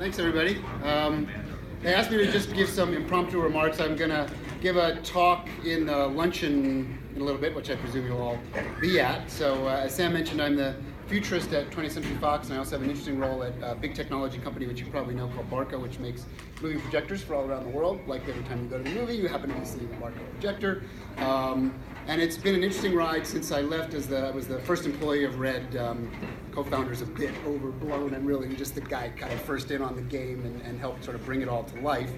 Thanks, everybody. They asked me to just give some impromptu remarks. I'm going to give a talk in the Luncheon in a little bit, which I presume you'll all be at. So, as Sam mentioned, I'm the Futurist at 20th Century Fox, and I also have an interesting role at a big technology company, which you probably know, called Barco, which makes movie projectors for all around the world. Like every time you go to the movie, you happen to be seeing a Barco projector. And it's been an interesting ride since I left I was the first employee of Red. Co-founder's a bit overblown. I'm really just the guy kind of first in on the game and helped sort of bring it all to life.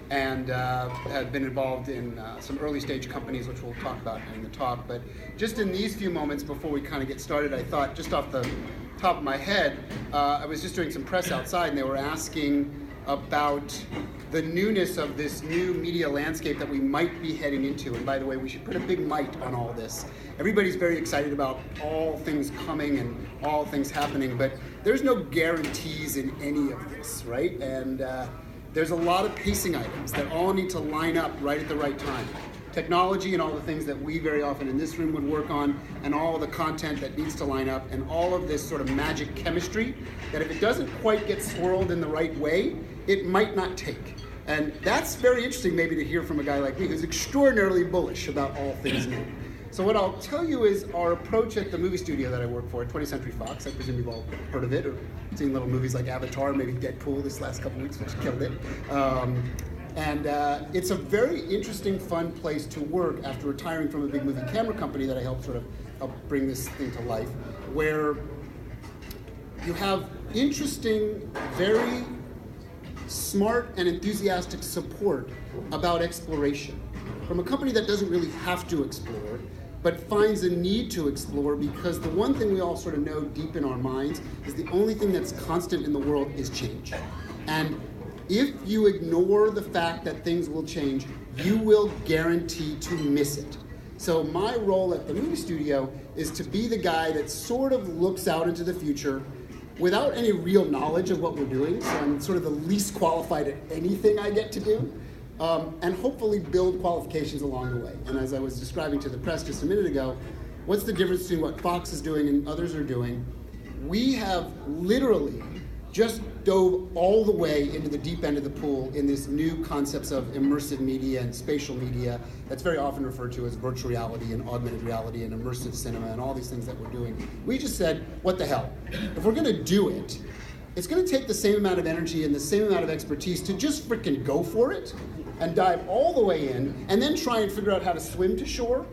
And have been involved in some early stage companies, which we'll talk about in the talk. But just in these few moments before we kind of get started, I thought, just off the top of my head, I was just doing some press outside, and they were asking about the newness of this new media landscape that we might be heading into. And by the way, we should put a big might on all this. Everybody's very excited about all things coming and all things happening, but there's no guarantees in any of this, right? And there's a lot of pacing items that all need to line up right at the right time. Technology and all the things that we very often in this room would work on, and all the content that needs to line up, and all of this sort of magic chemistry that if it doesn't quite get swirled in the right way, it might not take. And that's very interesting maybe to hear from a guy like me who's extraordinarily bullish about all things new. So what I'll tell you is our approach at the movie studio that I work for, 20th Century Fox. I presume you've all heard of it or seen little movies like Avatar, maybe Deadpool this last couple weeks, which killed it. And it's a very interesting, fun place to work after retiring from a big movie camera company that I helped bring this thing to life, where you have interesting, very smart and enthusiastic support about exploration from a company that doesn't really have to explore, but finds a need to explore, because the one thing we all sort of know deep in our minds is the only thing that's constant in the world is change. And if you ignore the fact that things will change, you will guarantee to miss it. So my role at the movie studio is to be the guy that sort of looks out into the future without any real knowledge of what we're doing. So I'm sort of the least qualified at anything I get to do, and hopefully build qualifications along the way. And as I was describing to the press just a minute ago, what's the difference between what Fox is doing and others are doing? We have literally just dove all the way into the deep end of the pool in this new concepts of immersive media and spatial media that's very often referred to as virtual reality and augmented reality and immersive cinema and all these things that we're doing. We just said, what the hell? If we're gonna do it, it's gonna take the same amount of energy and the same amount of expertise to just frickin' go for it and dive all the way in and then try and figure out how to swim to shore,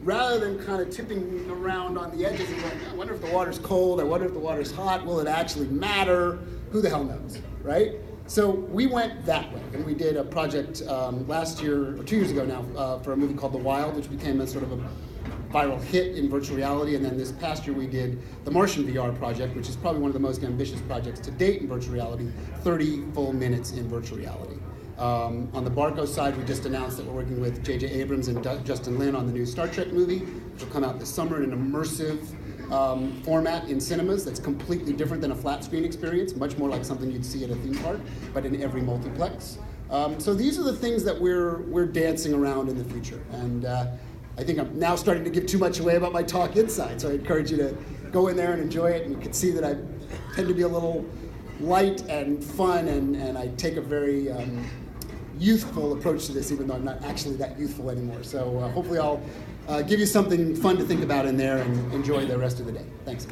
rather than kind of tipping around on the edges and going, I wonder if the water's cold, I wonder if the water's hot, will it actually matter? Who the hell knows, right? So we went that way, and we did a project last year, or 2 years ago now, for a movie called The Wild, which became a sort of a viral hit in virtual reality, and then this past year we did the Martian VR project, which is probably one of the most ambitious projects to date in virtual reality, 30 full minutes in virtual reality. On the Barco side, we just announced that we're working with J.J. Abrams and Justin Lin on the new Star Trek movie, which will come out this summer in an immersive format in cinemas that's completely different than a flat screen experience, much more like something you'd see at a theme park, but in every multiplex. So these are the things that we're dancing around in the future. And I think I'm now starting to give too much away about my talk inside, so I encourage you to go in there and enjoy it. And you can see that I tend to be a little light and fun, and I take a very youthful approach to this, even though I'm not actually that youthful anymore. So hopefully I'll give you something fun to think about in there and enjoy the rest of the day. Thanks.